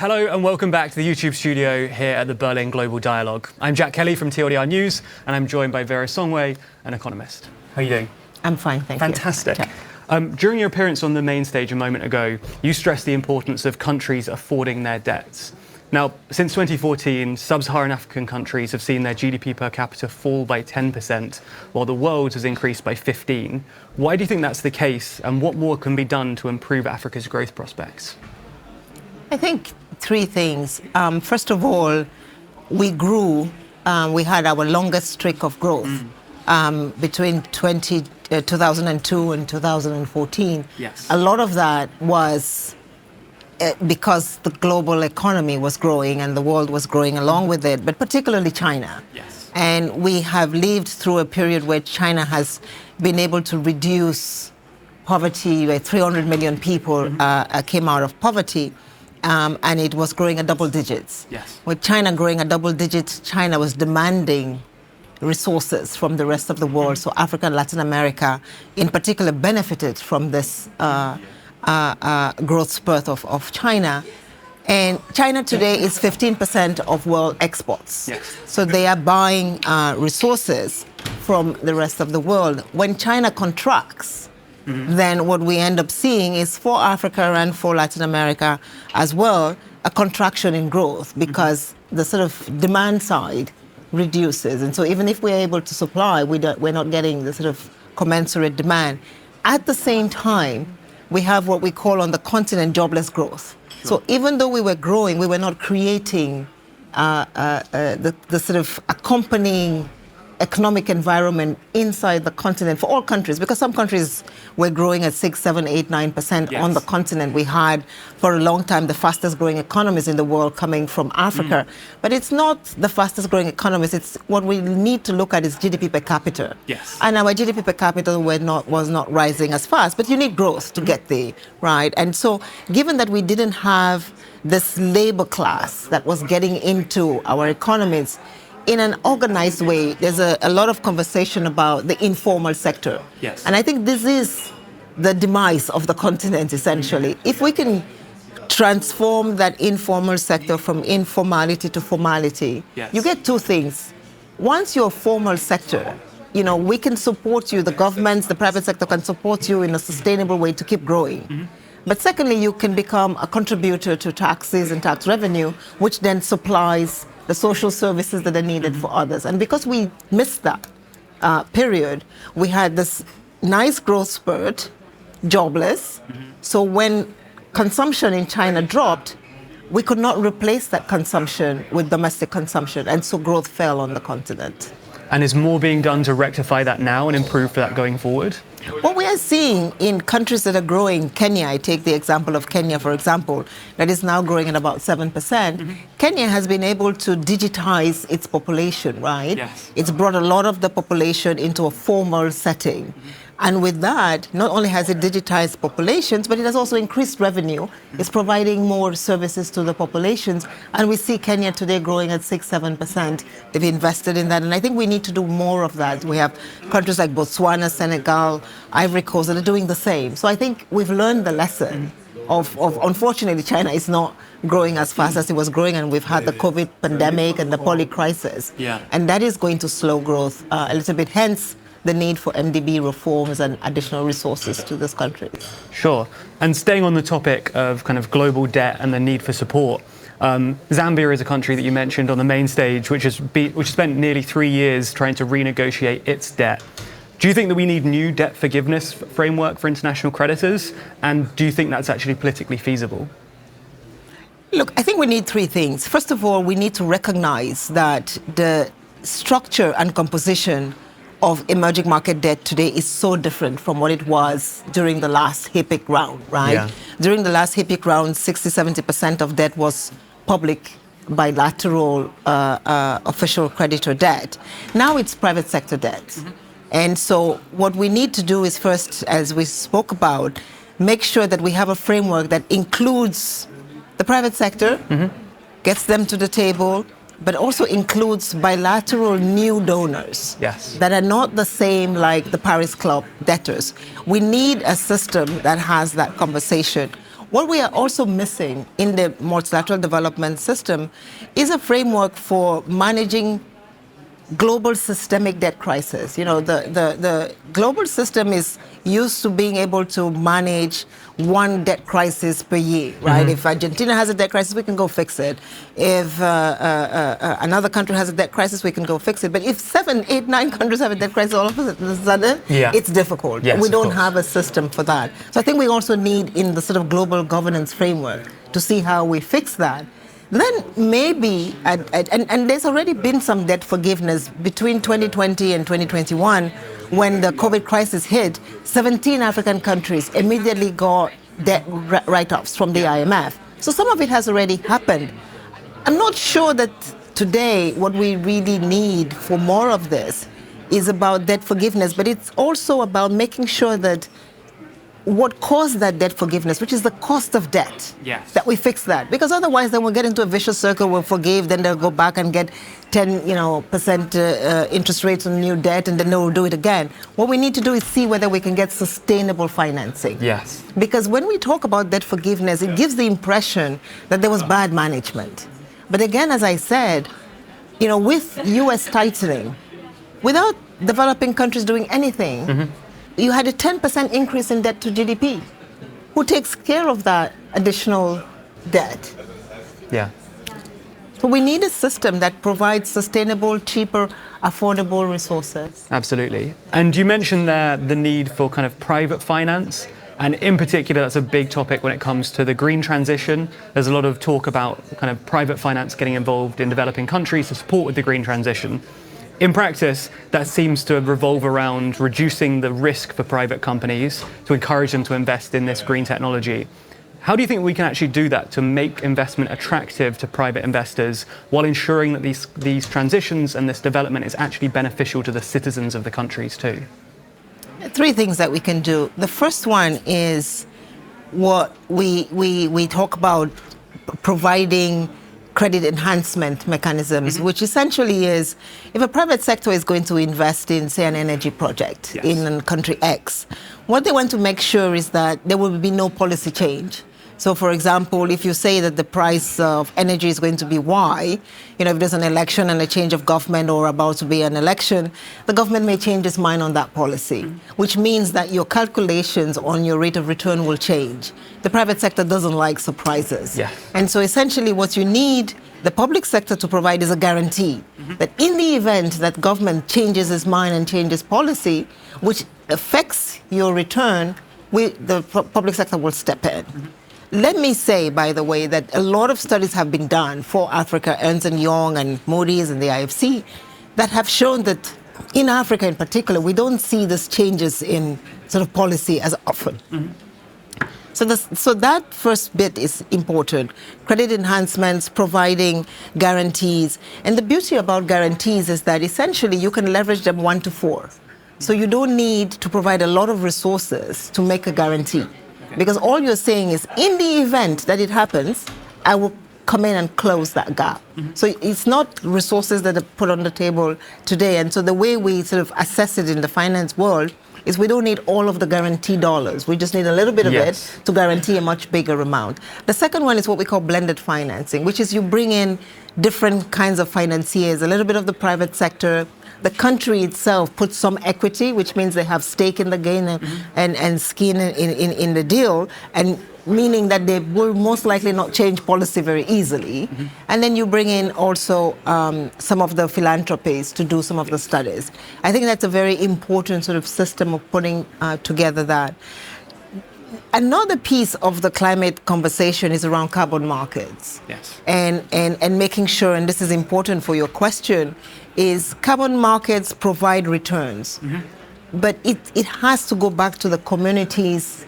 Hello and welcome back to the YouTube studio here at the Berlin Global Dialogue. I'm Jack Kelly from TLDR News and I'm joined by Vera Songwe, an economist. How are you doing? I'm fine, thank you. Fantastic. During your appearance on the main stage a moment ago, you stressed the importance of countries affording their debts. Now, since 2014, sub-Saharan African countries have seen their GDP per capita fall by 10%, while the world has increased by 15%. Why do you think that's the case, and what more can be done to improve Africa's growth prospects? I think three things. First of all, we grew. We had our longest streak of growth between 2002 and 2014. Yes. A lot of that was because the global economy was growing and the world was growing along with it, but particularly China. Yes. And we have lived through a period where China has been able to reduce poverty, where 300 million people came out of poverty. And it was growing at double digits. Yes. With China growing at double digits, China was demanding resources from the rest of the world. So Africa and Latin America, in particular, benefited from this growth spurt of China. And China today is 15% of world exports. Yes. So they are buying resources from the rest of the world. When China contracts, then what we end up seeing is for Africa and for Latin America as well, a contraction in growth because the sort of demand side reduces. And so even if we're able to supply, we're not getting the sort of commensurate demand. At the same time, we have what we call on the continent jobless growth. Sure. So even though we were growing, we were not creating the sort of accompanying economic environment inside the continent for all countries, because some countries were growing at 6, 7, 8, 9% Yes. on the continent. We had, for a long time, the fastest growing economies in the world coming from Africa. But it's not the fastest growing economies. It's what we need to look at is GDP per capita. Yes. And our GDP per capita was not rising as fast, but you need growth to get there, right? And so given that we didn't have this labor class that was getting into our economies, in an organized way, there's a lot of conversation about the informal sector. Yes. And I think this is the demise of the continent, essentially. If we can transform that informal sector from informality to formality, Yes. you get two things. Once you're a formal sector, we can support you, the governments, the private sector can support you in a sustainable way to keep growing. But secondly, you can become a contributor to taxes and tax revenue, which then supplies the social services that are needed for others. And because we missed that period, we had this nice growth spurt, jobless. So when consumption in China dropped, we could not replace that consumption with domestic consumption. And so growth fell on the continent. And is more being done to rectify that now and improve for that going forward? What we are seeing in countries that are growing, Kenya, I take the example of Kenya, for example, that is now growing at about 7%. Kenya has been able to digitize its population, right? Yes. It's brought a lot of the population into a formal setting. And with that, not only has it digitized populations, but it has also increased revenue. It's providing more services to the populations. And we see Kenya today growing at 6, 7%. They've invested in that. And I think we need to do more of that. We have countries like Botswana, Senegal, Ivory Coast that are doing the same. So I think we've learned the lesson of unfortunately, China is not growing as fast as it was growing. And we've had the COVID pandemic and the poly crisis. Yeah. And that is going to slow growth a little bit. Hence, the need for MDB reforms and additional resources to this country. Sure. And staying on the topic of kind of global debt and the need for support, Zambia is a country that you mentioned on the main stage, which has spent nearly 3 years trying to renegotiate its debt. Do you think that we need new debt forgiveness framework for international creditors? And do you think that's actually politically feasible? Look, I think we need three things. First of all, we need to recognize that the structure and composition of emerging market debt today is so different from what it was during the last HIPC round, right? Yeah. During the last HIPC round, 60-70% of debt was public bilateral official creditor debt. Now it's private sector debt. And so what we need to do is first, as we spoke about, make sure that we have a framework that includes the private sector, gets them to the table, but also includes bilateral new donors that are not the same like the Paris Club debtors. We need a system that has that conversation. What we are also missing in the multilateral development system is a framework for managing global systemic debt crisis. You know, the global system is used to being able to manage one debt crisis per year, right? If Argentina has a debt crisis, we can go fix it. If another country has a debt crisis, we can go fix it. But if 7, 8, 9 countries have a debt crisis all of a sudden, it's difficult. Yes, we don't have a system for that. So I think we also need in the sort of global governance framework to see how we fix that. Then maybe, and there's already been some debt forgiveness between 2020 and 2021, when the COVID crisis hit, 17 African countries immediately got debt write-offs from the IMF. So some of it has already happened. I'm not sure that today what we really need for more of this is about debt forgiveness, but it's also about making sure that what caused that debt forgiveness, which is the cost of debt, that we fix that. Because otherwise, then we'll get into a vicious circle. We'll forgive, then they'll go back and get 10% interest rates on new debt, and then they'll do it again. What we need to do is see whether we can get sustainable financing. Yes. Because when we talk about debt forgiveness, it gives the impression that there was bad management. But again, as I said, with U.S. tightening, without developing countries doing anything, you had a 10% increase in debt to GDP. Who takes care of that additional debt? Yeah. So we need a system that provides sustainable, cheaper, affordable resources. Absolutely. And you mentioned there the need for kind of private finance. And in particular, that's a big topic when it comes to the green transition. There's a lot of talk about kind of private finance getting involved in developing countries to support with the green transition. In practice, that seems to revolve around reducing the risk for private companies to encourage them to invest in this green technology. How do you think we can actually do that to make investment attractive to private investors while ensuring that these transitions and this development is actually beneficial to the citizens of the countries too? 3 things that we can do. The first one is what we talk about, providing credit enhancement mechanisms, which essentially is if a private sector is going to invest in, say, an energy project in country X, what they want to make sure is that there will be no policy change. So, for example, if you say that the price of energy is going to be Y, if there's an election and a change of government or about to be an election, the government may change its mind on that policy, which means that your calculations on your rate of return will change. The private sector doesn't like surprises. And so essentially what you need the public sector to provide is a guarantee that in the event that government changes its mind and changes policy, which affects your return, the public sector will step in. Let me say, by the way, that a lot of studies have been done for Africa, Ernst & Young and Moody's and the IFC, that have shown that in Africa in particular, we don't see these changes in sort of policy as often. So that first bit is important. Credit enhancements, providing guarantees. And the beauty about guarantees is that essentially you can leverage them 1 to 4. So you don't need to provide a lot of resources to make a guarantee. Because all you're saying is, in the event that it happens, I will come in and close that gap. So it's not resources that are put on the table today. And so the way we sort of assess it in the finance world is we don't need all of the guarantee dollars. We just need a little bit of it to guarantee a much bigger amount. The second one is what we call blended financing, which is you bring in different kinds of financiers, a little bit of the private sector. The country itself puts some equity, which means they have stake in the gain and skin in the deal, and meaning that they will most likely not change policy very easily. And then you bring in also some of the philanthropies to do some of the studies. I think that's a very important sort of system of putting together that. Another piece of the climate conversation is around carbon markets. And making sure, and this is important for your question, is carbon markets provide returns. But it has to go back to the communities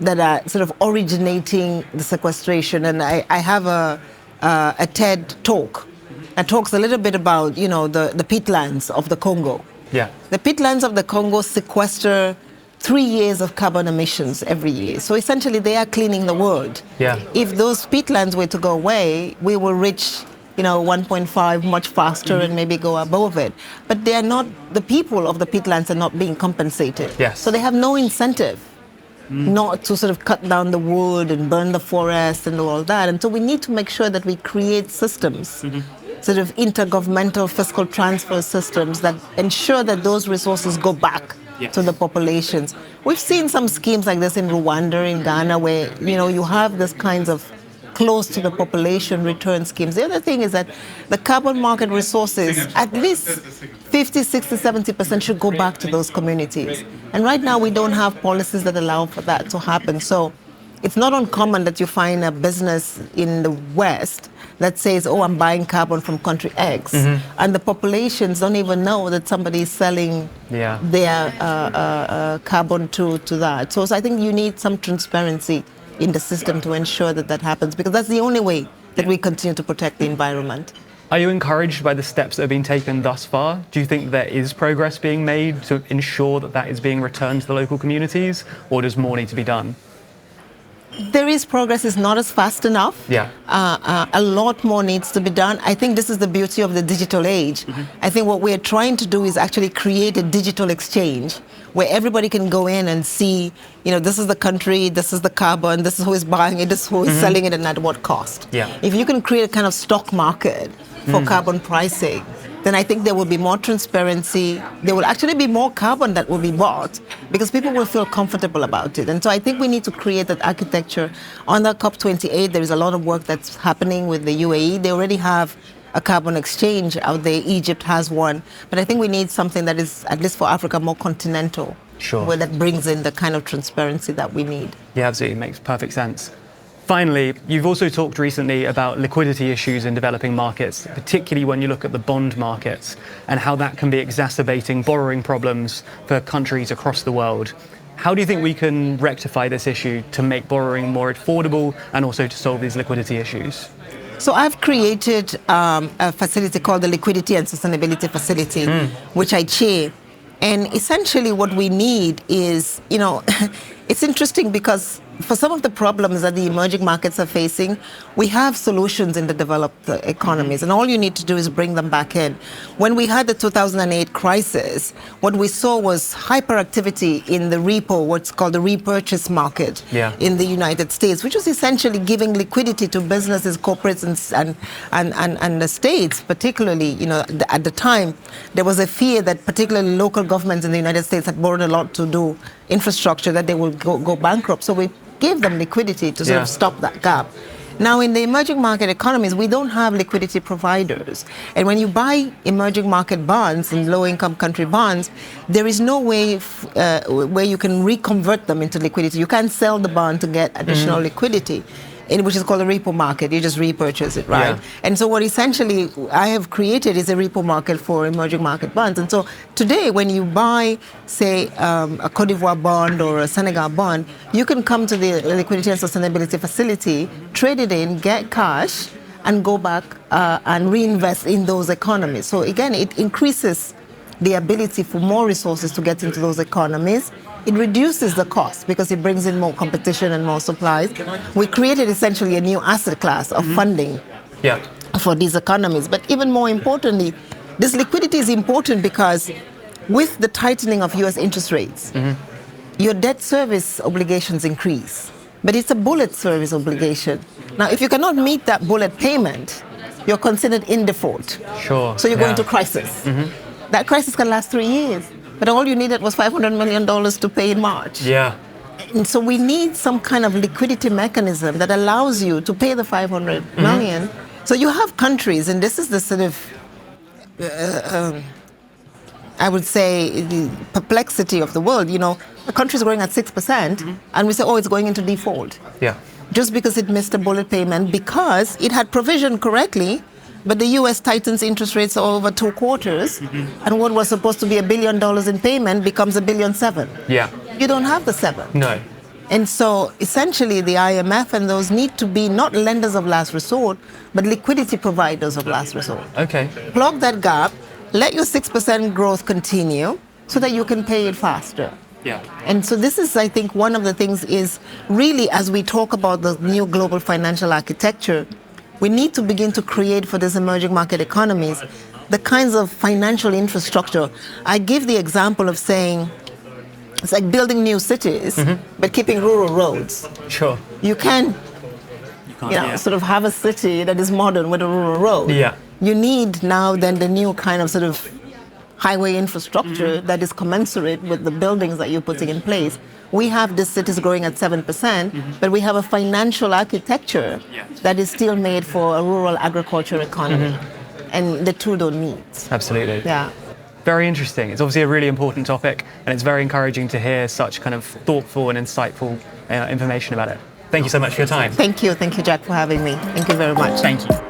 that are sort of originating the sequestration. And I have a TED talk that talks a little bit about, the peatlands of the Congo. The peatlands of the Congo sequester 3 years of carbon emissions every year. So essentially they are cleaning the world. If those peatlands were to go away, we will reach 1.5 much faster and maybe go above it. But they are not, the people of the peatlands are not being compensated. So they have no incentive not to sort of cut down the wood and burn the forest and all that. And so we need to make sure that we create systems, sort of intergovernmental fiscal transfer systems that ensure that those resources go back to the populations. We've seen some schemes like this in Rwanda, in Ghana, where you have this kinds of close to the population return schemes. The other thing is that the carbon market resources, at least 50, 60, 70% should go back to those communities. And right now we don't have policies that allow for that to happen. So it's not uncommon that you find a business in the West that says, oh, I'm buying carbon from country X. And the populations don't even know that somebody is selling their carbon to that. So I think you need some transparency in the system to ensure that that happens, because that's the only way that we continue to protect the environment. Are you encouraged by the steps that have been taken thus far? Do you think there is progress being made to ensure that that is being returned to the local communities, or does more need to be done? There is progress. It's not as fast enough. A lot more needs to be done. I think this is the beauty of the digital age. I think what we're trying to do is actually create a digital exchange where everybody can go in and see, this is the country, this is the carbon, this is who is buying it, this is who is selling it, and at what cost. If you can create a kind of stock market for carbon pricing, then I think there will be more transparency. There will actually be more carbon that will be bought because people will feel comfortable about it. And so I think we need to create that architecture. On the COP28, there is a lot of work that's happening with the UAE. They already have a carbon exchange out there. Egypt has one. But I think we need something that is, at least for Africa, more continental. Where that brings in the kind of transparency that we need. Yeah, absolutely. Makes perfect sense. Finally, you've also talked recently about liquidity issues in developing markets, particularly when you look at the bond markets and how that can be exacerbating borrowing problems for countries across the world. How do you think we can rectify this issue to make borrowing more affordable and also to solve these liquidity issues? So I've created a facility called the Liquidity and Sustainability Facility, which I chair. And essentially what we need is, it's interesting because for some of the problems that the emerging markets are facing, we have solutions in the developed economies, and all you need to do is bring them back in. When we had the 2008 crisis, what we saw was hyperactivity in the repo, what's called the repurchase market in the United States, which was essentially giving liquidity to businesses, corporates, and the states, particularly. At the time, there was a fear that particularly local governments in the United States had borrowed a lot to do infrastructure, that they will go bankrupt. So we gave them liquidity to sort of stop that gap. Now, in the emerging market economies, we don't have liquidity providers. And when you buy emerging market bonds and low-income country bonds, there is no way where you can reconvert them into liquidity. You can't sell the bond to get additional liquidity, which is called a repo market. You just repurchase it, right? And so what essentially I have created is a repo market for emerging market bonds. And so today, when you buy, say, a Cote d'Ivoire bond or a Senegal bond, you can come to the Liquidity and Sustainability Facility, trade it in, get cash, and go back and reinvest in those economies. So again, it increases the ability for more resources to get into those economies. It reduces the cost because it brings in more competition and more supplies. We created essentially a new asset class of funding for these economies. But even more importantly, this liquidity is important because with the tightening of US interest rates, your debt service obligations increase. But it's a bullet service obligation. Now, if you cannot meet that bullet payment, you're considered in default. So you go into crisis. That crisis can last 3 years. But all you needed was $500 million to pay in March. And so we need some kind of liquidity mechanism that allows you to pay the $500 million. So you have countries, and this is the sort of, I would say, the perplexity of the world. A country is growing at 6%, and we say, oh, it's going into default. Just because it missed a bullet payment, because it had provisioned correctly, but the U.S. tightens interest rates over 2 quarters, and what was supposed to be $1 billion in payment becomes $1.7 billion. You don't have the 7. No. And so essentially the IMF and those need to be not lenders of last resort, but liquidity providers of last resort. Plug that gap, let your 6% growth continue so that you can pay it faster. And so this is, I think, one of the things is really, as we talk about the new global financial architecture, we need to begin to create for these emerging market economies the kinds of financial infrastructure. I give the example of saying, It's like building new cities, but keeping rural roads. Sure. You can, can't, sort of have a city that is modern with a rural road. Yeah. You need now then the new kind of sort of highway infrastructure that is commensurate with the buildings that you're putting in place. We have these cities growing at 7%, but we have a financial architecture that is still made for a rural agriculture economy. And the two don't meet. Absolutely. Yeah. Very interesting. It's obviously a really important topic, and it's very encouraging to hear such kind of thoughtful and insightful information about it. Thank you so much for your time. Thank you, Jack, for having me. Thank you very much. Thank you.